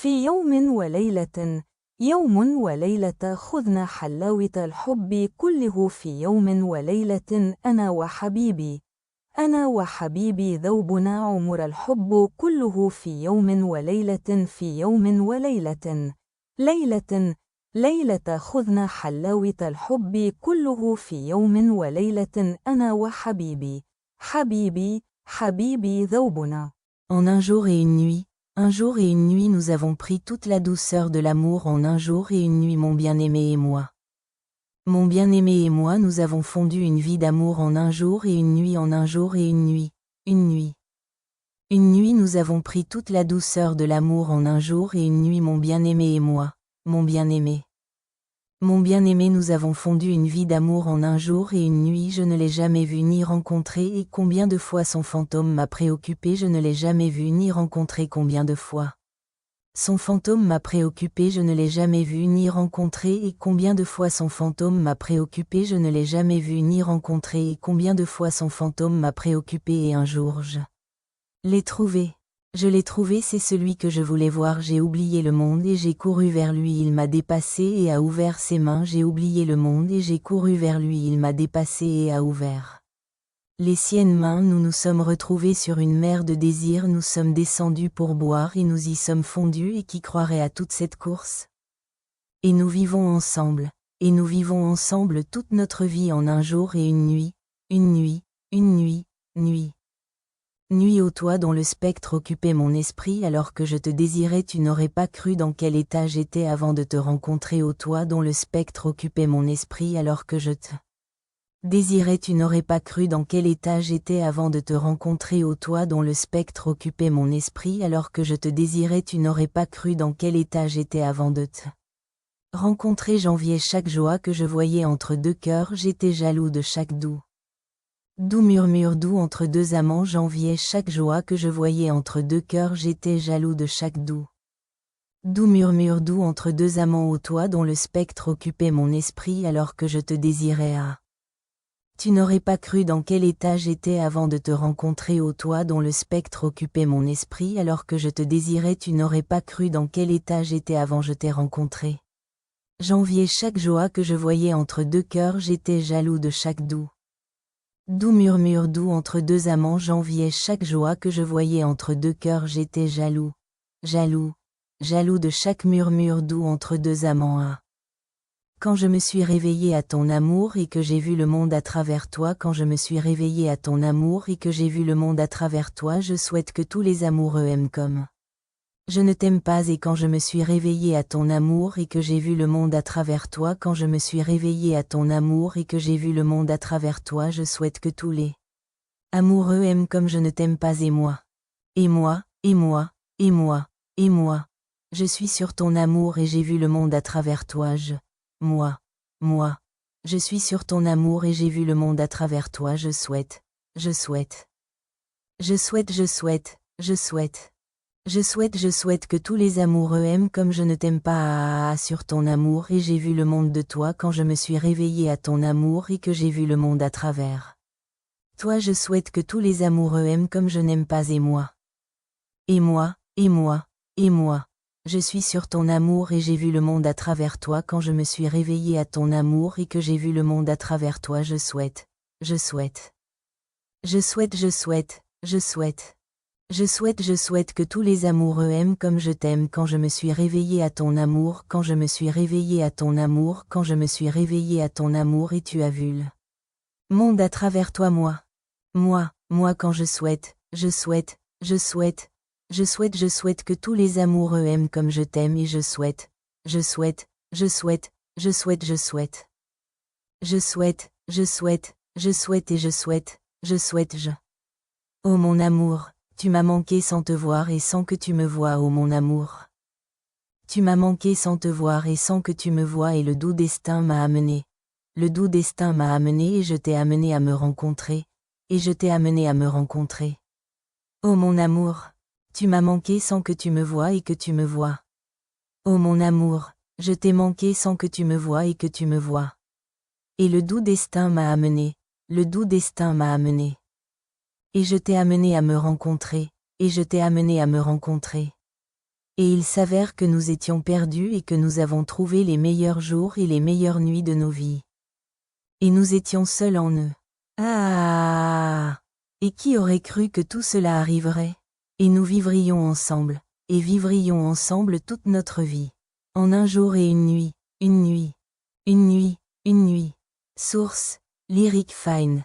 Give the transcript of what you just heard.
في يوم وليلة، يوم وليلة خذنا حلاوة الحب كله في يوم وليلة أنا وحبيبي ذوبنا عمر الحب كله في يوم وليلة في يوم وليلة ليلة خذنا حلاوة الحب كله في يوم وليلة أنا وحبيبي حبيبي ذوبنا. En un jour et une nuit nous avons pris toute la douceur de l'amour en un jour et une nuit mon bien-aimé et moi. Mon bien-aimé et moi nous avons fondu une vie d'amour en un jour et une nuit en un jour et une nuit. Une nuit nous avons pris toute la douceur de l'amour en un jour et une nuit mon bien-aimé et moi, mon bien-aimé. Mon bien-aimé nous avons fondu une vie d'amour en un jour et une nuit je ne l'ai jamais vu ni rencontré et combien de fois son fantôme m'a préoccupé je ne l'ai jamais vu ni rencontré combien de fois. Son fantôme m'a préoccupé je ne l'ai jamais vu ni rencontré et combien de fois son fantôme m'a préoccupé je ne l'ai jamais vu ni rencontré et combien de fois son fantôme m'a préoccupé et un jour je l'ai trouvé. Je l'ai trouvé, c'est celui que je voulais voir, j'ai oublié le monde et j'ai couru vers lui, il m'a dépassé et a ouvert ses mains, j'ai oublié le monde et j'ai couru vers lui, il m'a dépassé et a ouvert les siennes mains, nous nous sommes retrouvés sur une mer de désir, nous sommes descendus pour boire et nous y sommes fondus et qui croirait à toute cette course? Et nous vivons ensemble toute notre vie en un jour et une nuit. Nuit ô toi dont le spectre occupait mon esprit alors que je te désirais tu n'aurais pas cru dans quel état j'étais avant de te rencontrer ô toi dont le spectre occupait mon esprit alors que je te désirais tu n'aurais pas cru dans quel état j'étais avant de te rencontrer ô toi dont le spectre occupait mon esprit alors que je te désirais tu n'aurais pas cru dans quel état j'étais avant de te rencontrer j'enviais chaque joie que je voyais entre deux cœurs j'étais jaloux de chaque doux murmure doux entre deux amants j'enviais chaque joie que je voyais entre deux cœurs j'étais jaloux de chaque doux murmure doux entre deux amants ô toi dont le spectre occupait mon esprit alors que je te désirais tu n'aurais pas cru dans quel état j'étais avant de te rencontrer ô toi dont le spectre occupait mon esprit alors que je te désirais tu n'aurais pas cru dans quel état j'étais avant je t'ai rencontré. J'enviais chaque joie que je voyais entre deux cœurs j'étais jaloux de chaque doux murmure doux entre deux amants j'enviais chaque joie que je voyais entre deux cœurs j'étais jaloux de chaque murmure doux entre deux amants Quand je me suis réveillé à ton amour et que j'ai vu le monde à travers toi quand je me suis réveillé à ton amour et que j'ai vu le monde à travers toi je souhaite que tous les amoureux aiment comme je ne t'aime pas et quand je me suis réveillé à ton amour et que j'ai vu le monde à travers toi quand je me suis réveillé à ton amour et que j'ai vu le monde à travers toi je souhaite que tous les amoureux aiment comme je ne t'aime pas et moi, je suis sur ton amour et j'ai vu le monde à travers toi moi, je suis sur ton amour et j'ai vu le monde à travers toi je souhaite que tous les amoureux aiment comme je ne t'aime pas sur ton amour et j'ai vu le monde de toi quand je me suis réveillé à ton amour et que j'ai vu le monde à travers toi je souhaite que tous les amoureux aiment comme je n'aime pas et moi, je suis sur ton amour et j'ai vu le monde à travers toi quand je me suis réveillé à ton amour et que j'ai vu le monde à travers toi je souhaite que tous les amoureux aiment comme je t'aime quand je me suis réveillé à ton amour quand je me suis réveillé à ton amour quand je me suis réveillé à ton amour et tu as vu le monde à travers toi moi quand je souhaite que tous les amoureux aiment comme je t'aime et je souhaite Oh mon amour, tu m'as manqué sans te voir et sans que tu me vois oh mon amour. Tu m'as manqué sans te voir et sans que tu me vois et le doux destin m'a amené. Et je t'ai amené à me rencontrer. Oh mon amour, tu m'as manqué sans que tu me vois et que tu me vois. Oh mon amour, je t'ai manqué sans que tu me vois et que tu me vois. Et le doux destin m'a amené. Et je t'ai amené à me rencontrer. Et il s'avère que nous étions perdus et que nous avons trouvé les meilleurs jours et les meilleures nuits de nos vies. Et nous étions seuls en eux. Ah! Et qui aurait cru que tout cela arriverait? Et nous vivrions ensemble, et vivrions ensemble toute notre vie. En un jour et une nuit, une nuit, une nuit, une nuit. Source, Lyric Fine.